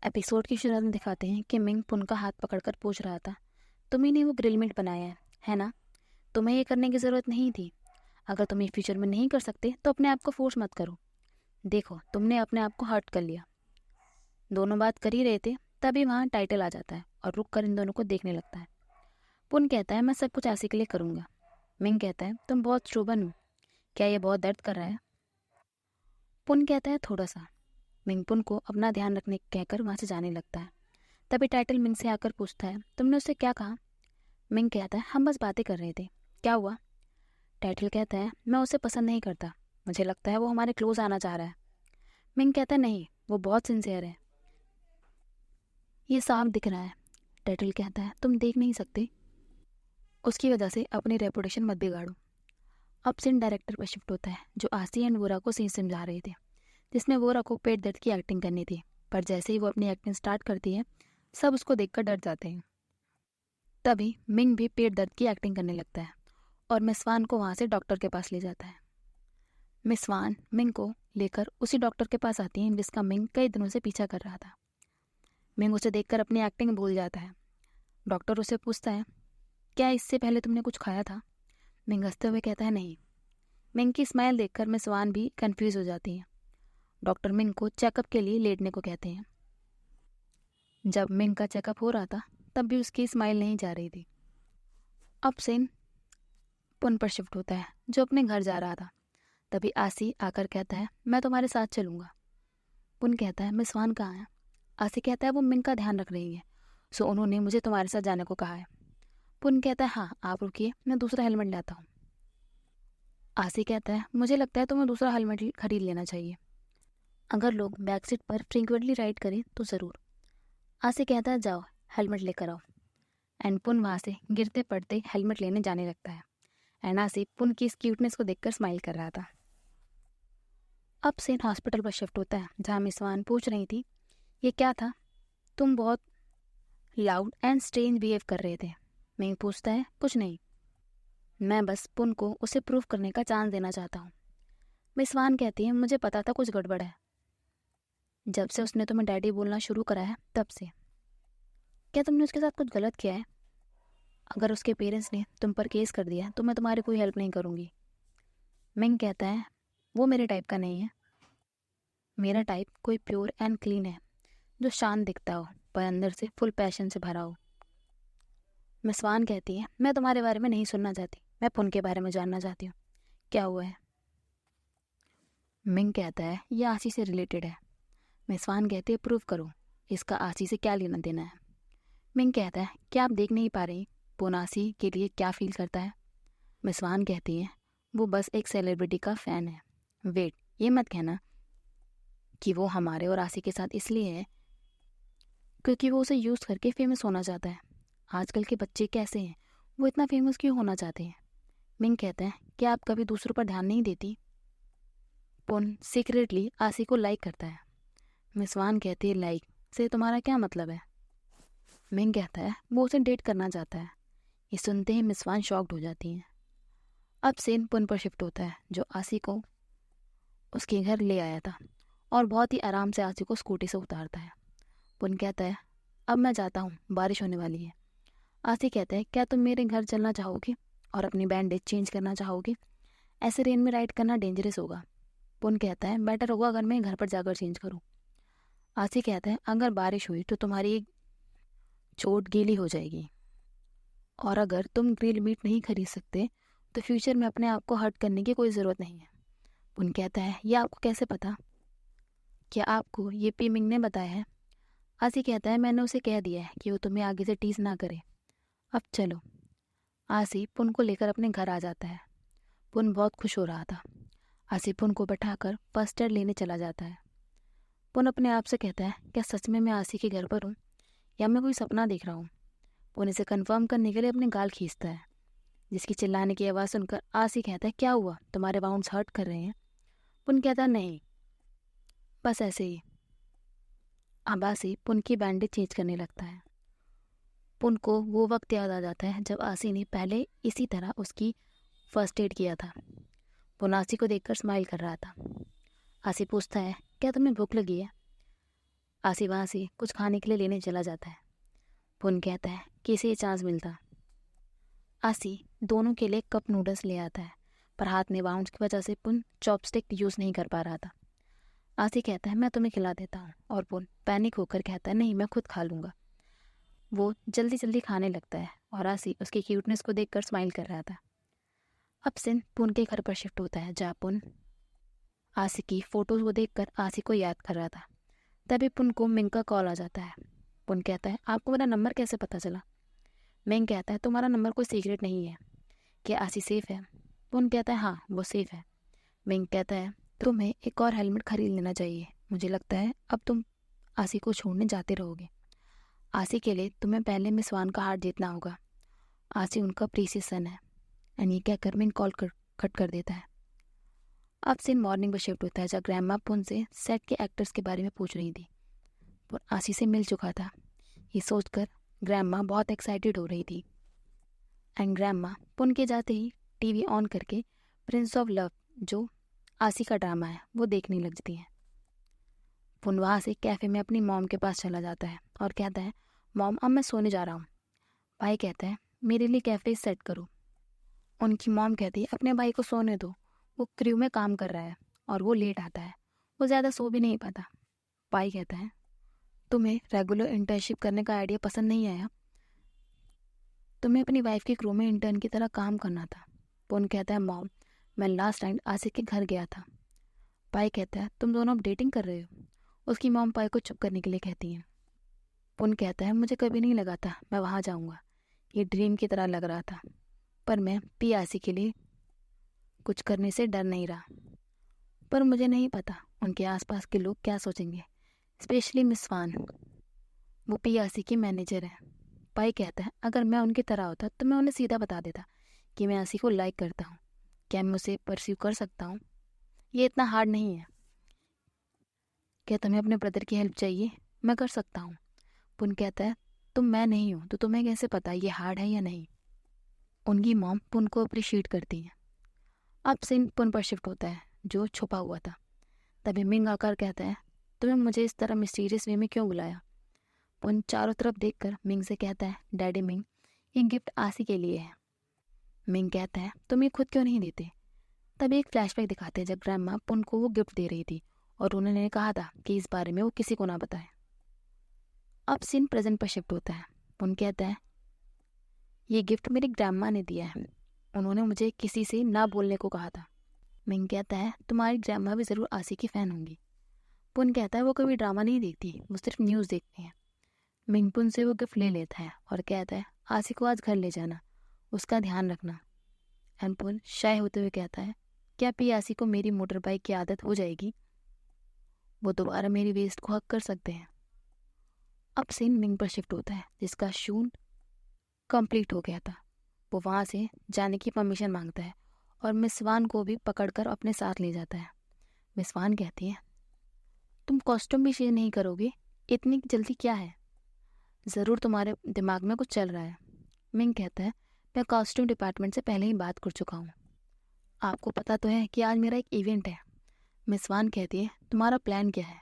Episode की शुरुआत में दिखाते हैं कि मिंग पुन का हाथ पकड़कर पूछ रहा था, तुम्ही ने वो ग्रिल मीट बनाया है ना? तुम्हें ये करने की ज़रूरत नहीं थी। अगर तुम ये फ्यूचर में नहीं कर सकते तो अपने आप को फोर्स मत करो। देखो, तुमने अपने आप को हर्ट कर लिया। दोनों बात कर ही रहे थे, तभी वहाँ टाइटल आ जाता है और रुक कर इन दोनों को देखने लगता है। पुन कहता है, मैं सब कुछ ऐसे के लिए करूँगा। मिंग कहता है, तुम बहुत शोभन हो। क्या ये बहुत दर्द कर रहा है? पुन कहता है, थोड़ा सा। मिंग पुन को अपना ध्यान रखने कहकर वहाँ से जाने लगता है। तभी टाइटल मिंग से आकर पूछता है, तुमने उससे क्या कहा? मिंग कहता है, हम बस बातें कर रहे थे। क्या हुआ? टाइटल कहता है, मैं उसे पसंद नहीं करता। मुझे लगता है वो हमारे क्लोज आना चाह रहा है। मिंग कहता है, नहीं, वो बहुत सिंसियर है। ये साफ दिख रहा है। टाइटल कहता है, तुम देख नहीं सकते? उसकी वजह से अपनी रेपुटेशन मत बिगाड़ो। अब सीन डायरेक्टर पर शिफ्ट होता है, जो आसी एंड वोरा को सीन समझा रहे थे, जिसमें वोरा को पेट दर्द की एक्टिंग करनी थी। पर जैसे ही वो अपनी एक्टिंग स्टार्ट करती है, सब उसको देखकर डर जाते हैं। तभी मिंग भी पेट दर्द की एक्टिंग करने लगता है और मिस वान को वहाँ से डॉक्टर के पास ले जाता है। मिस वान मिंग को लेकर उसी डॉक्टर के पास आती हैं जिसका मिंग कई दिनों से पीछा कर रहा था। मिंग उसे देखकर अपनी एक्टिंग भूल जाता है। डॉक्टर उसे पूछता है, क्या इससे पहले तुमने कुछ खाया था? मिंग हंसते हुए कहता है, नहीं। मिंग की स्माइल देखकर मिस वान भी कंफ्यूज हो जाती है। डॉक्टर मिंग को चेकअप के लिए लेटने को कहते हैं। जब मिंग का चेकअप हो रहा था, तब भी उसकी स्माइल नहीं जा रही थी। अब सीन पुन पर शिफ्ट होता है, जो अपने घर जा रहा था। तभी आसी आकर कहता है, मैं तुम्हारे साथ चलूंगा। पुन कहता है, मिस वान कहाँ है? आसी कहता है, वो मिंग का ध्यान रख रही है, सो उन्होंने मुझे तुम्हारे साथ जाने को कहा है। पुन कहता है, हाँ, आप रुकिए, मैं दूसरा हेलमेट लाता हूँ। आसी कहता है, मुझे लगता है तुम्हें दूसरा हेलमेट खरीद लेना चाहिए। अगर लोग बैक सीट पर फ्रीक्वेंटली राइड करें तो ज़रूर। आसी कहता है, जाओ हेलमेट लेकर आओ। एंड पुन वहाँ से गिरते पड़ते हेलमेट लेने जाने लगता है। एंड आसी पुन की इस क्यूटनेस को देखकर स्माइल कर रहा था। अब सेन हॉस्पिटल पर शिफ्ट होता है, जहाँ मिस वान पूछ रही थी, ये क्या था? तुम बहुत लाउड एंड स्ट्रेंज बिहेव कर रहे थे। मैं पूछता है, कुछ नहीं, मैं बस पुन को उसे प्रूव करने का चांस देना चाहता हूँ। मिस वान कहती है, मुझे पता था कुछ गड़बड़ है, जब से उसने तुम्हें डैडी बोलना शुरू करा है तब से। क्या तुमने उसके साथ कुछ गलत किया है? अगर उसके पेरेंट्स ने तुम पर केस कर दिया तो मैं तुम्हारी कोई हेल्प नहीं करूँगी। मिंग कहता है, वो मेरे टाइप का नहीं है। मेरा टाइप कोई प्योर एंड क्लीन है, जो शांत दिखता हो पर अंदर से फुल पैशन से भरा हो। मिस वान कहती है, मैं तुम्हारे बारे में नहीं सुनना चाहती, मैं पुन के बारे में जानना चाहती हूँ। क्या हुआ है? मिंग कहता है, ये आशी से रिलेटेड है। मिस वान कहती है, प्रूव करो, इसका आशी से क्या लेना देना है? मिंग कहता है, क्या आप देख नहीं पा रही पुन आशी के लिए क्या फील करता है? मिस वान कहती है, वो बस एक सेलिब्रिटी का फ़ैन है। वेट, ये मत कहना कि वो हमारे और आशी के साथ इसलिए है क्योंकि वो उसे यूज़ करके फेमस होना चाहता है। आजकल के बच्चे कैसे हैं, वो इतना फेमस क्यों होना चाहते हैं? मिंग कहता है, क्या आप कभी दूसरों पर ध्यान नहीं देती? पुन सीक्रेटली आशी को लाइक करता है। मिस वान कहती है, लाइक से तुम्हारा क्या मतलब है? मिंग कहता है, वो उसे डेट करना चाहता है। ये सुनते ही मिस वान शॉक्ड हो जाती हैं। अब सेन पुन पर शिफ्ट होता है, जो आशी को उसके घर ले आया था और बहुत ही आराम से आशी को स्कूटी से उतारता है। पुन कहता है, अब मैं जाता हूँ, बारिश होने वाली है। आशी कहता है, क्या तुम मेरे घर चलना चाहोगे और अपनी बैंडेज चेंज करना चाहोगे? ऐसे रेन में राइड करना डेंजरस होगा। पुन कहता है, बेटर होगा अगर मैं घर पर जाकर चेंज करूँ। आशी कहता है, अगर बारिश हुई तो तुम्हारी चोट गीली हो जाएगी, और अगर तुम ग्रिल मीट नहीं खरीद सकते तो फ्यूचर में अपने आप को हर्ट करने की कोई ज़रूरत नहीं है। पुन कहता है, यह आपको कैसे पता? क्या आपको ये पी मिंग ने बताया है? आशी कहता है, मैंने उसे कह दिया है कि वो तुम्हें आगे से टीज ना करे। अब चलो। आशी पुन को लेकर अपने घर आ जाता है। पुन बहुत खुश हो रहा था। आशी पुन को बैठाकर फर्स्ट एड लेने चला जाता है। पुन अपने आप से कहता है, क्या सच में मैं आशी के घर पर हूँ या मैं कोई सपना देख रहा हूँ? पुन इसे कंफर्म करने के लिए अपने गाल खींचता है, जिसकी चिल्लाने की आवाज़ सुनकर आशी कहता है, क्या हुआ, तुम्हारे बाउंड्स हर्ट कर रहे हैं? पुन कहता है, नहीं, बस ऐसे ही। अब आशी पुन की बैंडेज चेंज करने लगता है। पुन को वो वक्त याद आ जाता है जब आशी ने पहले इसी तरह उसकी फर्स्ट एड किया था। पुन आशी को देखकर स्माइल कर रहा था। आशी पूछता है, क्या तुम्हें भूख लगी है? आसी वहाँ से कुछ खाने के लिए लेने चला जाता है। पुन कहता है कि इसे ये चांस मिलता। आसी दोनों के लिए कप नूडल्स ले आता है, पर हाथ में बाउंस की वजह से पुन चॉपस्टिक यूज़ नहीं कर पा रहा था। आसी कहता है मैं तुम्हें खिला देता हूँ, और पुन पैनिक होकर कहता है नहीं, मैं खुद खा लूँगा। वो जल्दी जल्दी खाने लगता है और आसी उसकी क्यूटनेस को देखकर स्माइल कर रहा था। अब सीन पुन के घर पर शिफ्ट होता है, जहाँ पुन आसी की फ़ोटोज़ को देखकर आसी को याद कर रहा था। तभी पुन को मिंग का कॉल आ जाता है। पुन कहता है आपको मेरा नंबर कैसे पता चला? मिंग कहता है तुम्हारा नंबर कोई सीक्रेट नहीं है, क्या आसी सेफ़ है? पुन कहता है हाँ, वो सेफ़ है। मिंग कहता है तुम्हें एक और हेलमेट खरीद लेना चाहिए, मुझे लगता है अब तुम आसी को छोड़ने जाते रहोगे। आसी के लिए तुम्हें पहले मिस वान का हार्ट जीतना होगा। आसी उनका प्रीसियस सन है। एंड ये कहकर मिंग कॉल कट कर देता है। अब सीन मॉर्निंग पर शिफ्ट होता है, जहाँ ग्रैंडमा पुन से सेट के एक्टर्स के बारे में पूछ रही थी। पुन आसी से मिल चुका था, ये सोचकर ग्रैंडमा बहुत एक्साइटेड हो रही थी। एंड ग्रैंडमा पुन के जाते ही टीवी ऑन करके प्रिंस ऑफ लव, जो आसी का ड्रामा है, वो देखने लग जाती है। पुन वहाँ से कैफ़े में अपनी मॉम के पास चला जाता है और कहता है मॉम अब मैं सोने जा रहा हूँ। भाई कहता है मेरे लिए कैफ़े सेट करो। उनकी मॉम कहती है अपने भाई को सोने दो, वो क्रू में काम कर रहा है और वो लेट आता है, वो ज़्यादा सो भी नहीं पाता। भाई कहता है तुम्हें रेगुलर इंटर्नशिप करने का आइडिया पसंद नहीं आया, तुम्हें अपनी वाइफ के क्रू में इंटर्न की तरह काम करना था। पुन कहता है मॉम मैं लास्ट टाइम आसिफ के घर गया था। पाई कहता है तुम दोनों अब डेटिंग कर रहे हो? उसकी मॉम पाई को चुप करने के लिए कहती है। पुन कहता है मुझे कभी नहीं लगा था मैं वहाँ जाऊँगा, ये ड्रीम की तरह लग रहा था, पर मैं पी आसी के लिए कुछ करने से डर नहीं रहा। पर मुझे नहीं पता उनके आसपास के लोग क्या सोचेंगे, स्पेशली मिस वान, वो पी आसी की मैनेजर है। पाई कहता है अगर मैं उनकी तरह होता तो मैं उन्हें सीधा बता देता कि मैं आसी को लाइक करता हूँ, क्या मैं उसे परस्यू कर सकता हूँ, ये इतना हार्ड नहीं है। क्या तुम्हें अपने ब्रदर की हेल्प चाहिए? मैं कर सकता हूँ। पुन कहता है तुम मैं नहीं हूँ तो तुम्हें कैसे पता ये हार्ड है या नहीं। उनकी मॉम पुन को अप्रिशिएट करती है। अब सीन पुन पर शिफ्ट होता है, जो छुपा हुआ था। तभी मिंग आकर कहता है तुम्हें मुझे इस तरह मिस्टीरियस वे में क्यों बुलाया? पुन चारों तरफ देखकर मिंग से कहता है डैडी मिंग, ये गिफ्ट आसी के लिए है। मिंग कहता है तुम ये खुद क्यों नहीं देते? तभी एक फ्लैशबैक दिखाते हैं जब ग्रैंडमा पुन को वो गिफ्ट दे रही थी और उन्होंने कहा था कि इस बारे में वो किसी को ना बताए। अब सीन प्रेजेंट पर शिफ्ट होता है। पुन कहता है ये गिफ्ट मेरी ग्रैंडमा ने दिया है, उन्होंने मुझे किसी से ना बोलने को कहा था। मिंग कहता है तुम्हारी ग्रैंडमा भी ज़रूर आसी की फ़ैन होंगी। पुन कहता है वो कभी ड्रामा नहीं देखती, वो सिर्फ न्यूज़ देखती हैं। मिंग पुन से वो गिफ्ट ले लेता है और कहता है आसी को आज घर ले जाना, उसका ध्यान रखना। एंड पुन शाय होते हुए कहता है क्या पी आसी को मेरी मोटर बाइक की आदत हो जाएगी, वो दोबारा मेरी वेस्ट को हक कर सकते हैं। अब सीन मिंग पर शिफ्ट होता है, जिसका शूट कंप्लीट हो गया था। वो वहाँ से जाने की परमिशन मांगता है और मिस वान को भी पकड़कर अपने साथ ले जाता है। मिस वान कहती है तुम कॉस्ट्यूम भी शेयर नहीं करोगे, इतनी जल्दी क्या है? ज़रूर तुम्हारे दिमाग में कुछ चल रहा है। मिंग कहता है मैं कॉस्ट्यूम डिपार्टमेंट से पहले ही बात कर चुका हूँ, आपको पता तो है कि आज मेरा एक इवेंट है। मिस वान कहती है तुम्हारा प्लान क्या है?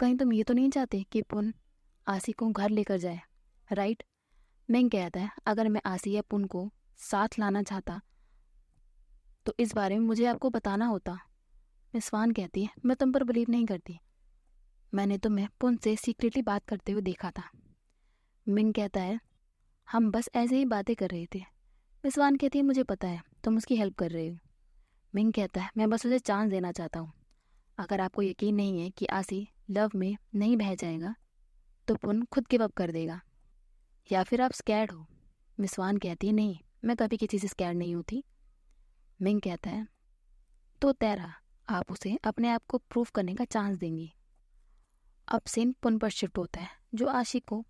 कहीं तुम ये तो नहीं चाहते कि पुन आसी को घर लेकर जाए, राइट? मिंग कहता है अगर मैं आसी या पुन को साथ लाना चाहता तो इस बारे में मुझे आपको बताना होता। मिस वान कहती है मैं तुम पर बिलीव नहीं करती, मैंने तुम्हें पुन से सीक्रेटली बात करते हुए देखा था। मिंग कहता है हम बस ऐसे ही बातें कर रहे थे। मिस वान कहती है मुझे पता है तुम उसकी हेल्प कर रहे हो। मिंग कहता है मैं बस उसे चांस देना चाहता हूँ, अगर आपको यकीन नहीं है कि आसी लव में नहीं बह जाएगा तो पुन खुद गिव अप कर देगा, या फिर आप स्कैर्ड हो। मिस वान कहती है नहीं, मैं कभी किसी से स्कैर्ड नहीं होती। मिंग कहता है तो तेरा आप उसे अपने आप को प्रूव करने का चांस देंगी। अब सीन पुन पर शिफ्ट होता है, जो आशी को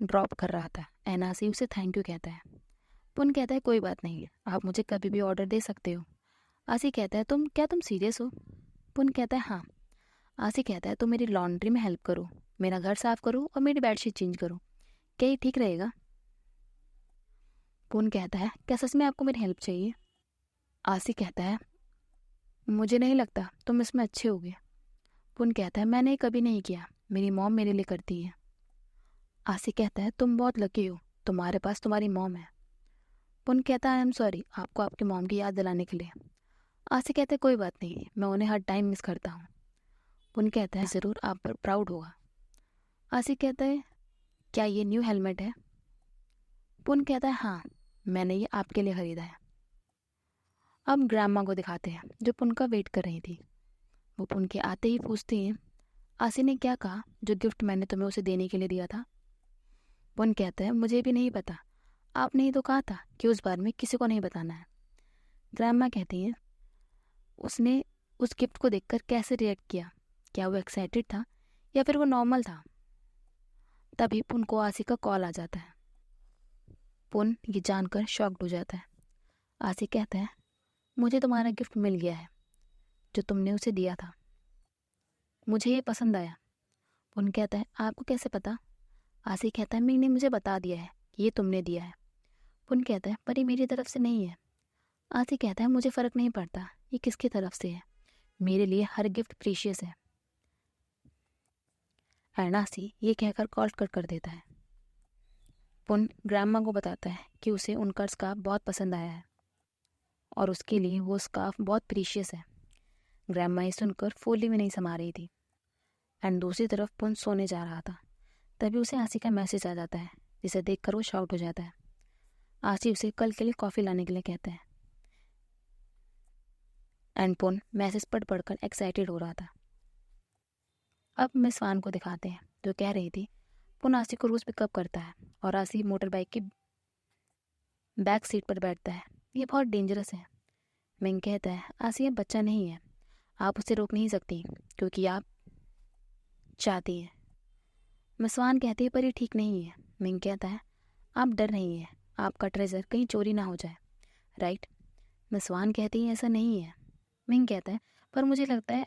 ड्रॉप कर रहा था। एंड आशी उसे थैंक यू कहता है। पुन कहता है कोई बात नहीं, आप मुझे कभी भी ऑर्डर दे सकते हो। आशी कहता है तुम सीरियस हो? पुन कहता है हाँ। आशी कहता है तुम मेरी लॉन्ड्री में हेल्प करो, मेरा घर साफ करो और मेरी बेडशीट चेंज करो, क्या ये ठीक रहेगा? पुन कहता है क्या सच में आपको मेरी हेल्प चाहिए? आशी कहता है मुझे नहीं लगता तुम इसमें अच्छे होगे। पुन कहता है मैंने कभी नहीं किया, मेरी मॉम मेरे लिए करती है। आसी कहता है तुम बहुत लकी हो, तुम्हारे पास तुम्हारी मॉम है। पुन कहता है आई एम सॉरी आपको आपकी मॉम की याद दिलाने के लिए। आसी कहता है कोई बात नहीं, मैं उन्हें हर टाइम मिस करता हूँ। पुन कहता है ज़रूर आप पर प्राउड होगा। आसी कहता है क्या ये न्यू हेलमेट है? पुन कहता है हाँ, मैंने ये आपके लिए ख़रीदा है। अब ग्रैंडमा को दिखाते हैं जो पुन का वेट कर रही थी। वो पुन के आते ही पूछती हैं आसी ने क्या कहा जो गिफ्ट मैंने तुम्हें उसे देने के लिए दिया था? पुन कहता है मुझे भी नहीं पता, आपने ही तो कहा था कि उस बारे में किसी को नहीं बताना है। ग्रैंडमा कहती हैं उसने उस गिफ्ट को देखकर कैसे रिएक्ट किया, क्या वो एक्साइटेड था या फिर वो नॉर्मल था? तभी पुन को आसी का कॉल आ जाता है। पुन ये जानकर शॉक्ड हो जाता है। आसी कहता है मुझे तुम्हारा गिफ्ट मिल गया है जो तुमने उसे दिया था, मुझे ये पसंद आया। पुन कहता है आपको कैसे पता? आसी कहता है मिंग ने मुझे बता दिया है कि ये तुमने दिया है। पुन कहता है पर ये मेरी तरफ से नहीं है। आसी कहता है मुझे फ़र्क नहीं पड़ता ये किसकी तरफ से है, मेरे लिए हर गिफ्ट प्रीशियस है। एंड आसी ये कहकर कॉल कट कर देता है। पुन ग्रैंडमा को बताता है कि उसे उनका स्कार्फ बहुत पसंद आया है और उसके लिए वो स्कार्फ बहुत प्रीशियस है। ग्रैंडमा ये सुनकर फूली में नहीं समा रही थी। एंड दूसरी तरफ पुन सोने जा रहा था, तभी उसे आसी का मैसेज आ जाता है जिसे देखकर वो शॉक्ड हो जाता है। आसी उसे कल के लिए कॉफ़ी लाने के लिए कहते हैं। एंड पुन मैसेज पढ़कर एक्साइटेड हो रहा था। अब मिस वान को दिखाते हैं जो कह रही थी पुन आसी को रोज़ पिकअप करता है और आसी मोटर बाइक की बैक सीट पर बैठता है, ये बहुत डेंजरस है। मिंग कहता है आसी अब बच्चा नहीं है, आप उसे रोक नहीं सकती क्योंकि आप चाहती हैं। मिस वान कहती है पर ये ठीक नहीं है। मिंग कहता है आप डर रही हैं आपका ट्रेजर कहीं चोरी ना हो जाए, राइट? मिस वान कहती है ऐसा नहीं है। मिंग कहता है पर मुझे लगता है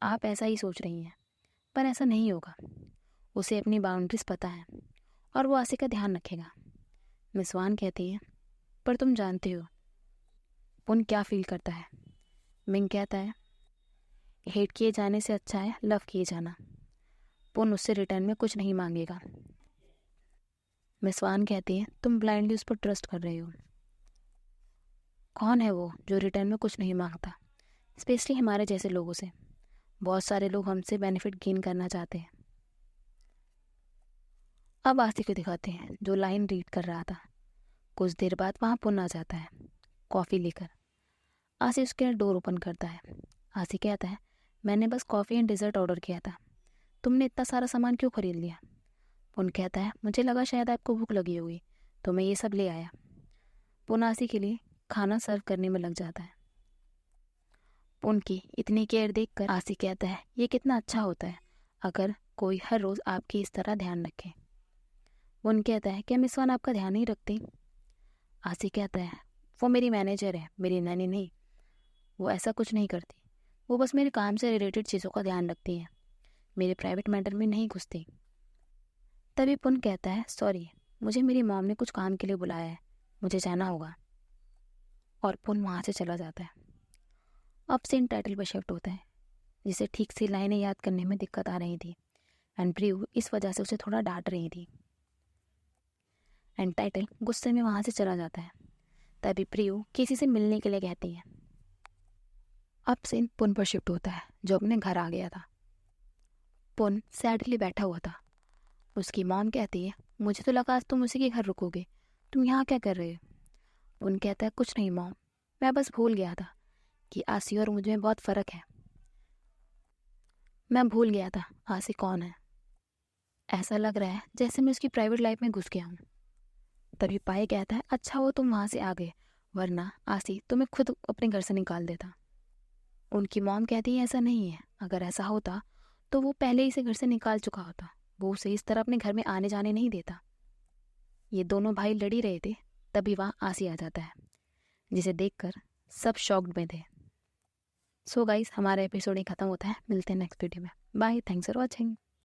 आप ऐसा ही सोच रही हैं, पर ऐसा नहीं होगा। उसे अपनी बाउंड्रीज पता है और वो आसी का ध्यान रखेगा। मिस वान कहती है पर तुम जानते हो पुन क्या फील करता है। मिंग कहता है हेट किए जाने से अच्छा है लव किए जाना। पुन उससे रिटर्न में कुछ नहीं मांगेगा। मिस वान कहती है तुम ब्लाइंडली उस पर ट्रस्ट कर रहे हो। कौन है वो जो रिटर्न में कुछ नहीं मांगता, स्पेशली हमारे जैसे लोगों से? बहुत सारे लोग हमसे बेनिफिट गेन करना चाहते हैं। अब आसी को दिखाते हैं जो लाइन रीड कर रहा था। कुछ देर बाद वहाँ पुन आ जाता है कॉफ़ी लेकर। आसी उसके डोर ओपन करता है। आसी कहता है मैंने बस कॉफ़ी एंड डिज़र्ट ऑर्डर किया था, तुमने इतना सारा सामान क्यों खरीद लिया? पुन कहता है मुझे लगा शायद आपको भूख लगी होगी तो मैं ये सब ले आया। पुन आसी के लिए खाना सर्व करने में लग जाता है। पुन की इतनी केयर देखकर आसी कहता है ये कितना अच्छा होता है अगर कोई हर रोज़ आपकी इस तरह ध्यान रखे। पुन कहता है क्या मिस वान आपका ध्यान नहीं रखती? आसी कहता है वो मेरी मैनेजर है, मेरी नैनी नहीं। वो ऐसा कुछ नहीं करती, वो बस मेरे काम से रिलेटेड चीज़ों का ध्यान रखती हैं, मेरे प्राइवेट मैटर में नहीं घुसती। तभी पुन कहता है सॉरी मुझे मेरी मॉम ने कुछ काम के लिए बुलाया है, मुझे जाना होगा। और पुन वहाँ से चला जाता है। अब सीन टाइटल पर शिफ्ट होता है जिसे ठीक से लाइनें याद करने में दिक्कत आ रही थी एंड प्रियू इस वजह से उसे थोड़ा डांट रही थी। एंड टाइटल गुस्से में वहाँ से चला जाता है। तभी प्रियू किसी से मिलने के लिए कहती है। अब सीन पुन पर शिफ्ट होता है जो अपने घर आ गया था। पुन सैडली बैठा हुआ था। उसकी मॉम कहती है मुझे तो लगा आज तुम उसी के घर रुकोगे, तुम यहाँ क्या कर रहे हो? पुन कहता है कुछ नहीं मॉम, मैं बस भूल गया था कि आसी और मुझ में बहुत फ़र्क है। मैं भूल गया था आसी कौन है। ऐसा लग रहा है जैसे मैं उसकी प्राइवेट लाइफ में घुस गया हूँ। तभी पाए कहता है अच्छा वो तुम वहाँ से आ गए, वरना आसी तुम्हें खुद अपने घर से निकाल देता। उनकी मॉम कहती है ऐसा नहीं है, अगर ऐसा होता तो वो पहले ही से घर से निकाल चुका होता, वो उसे इस तरह अपने घर में आने जाने नहीं देता। ये दोनों भाई लड़ ही रहे थे, तभी वहाँ आसी आ जाता है जिसे देखकर सब शॉक्ड में थे। सो गाइस हमारा एपिसोड ही ख़त्म होता है, मिलते हैं नेक्स्ट वीडियो में। Bye, thanks for watching.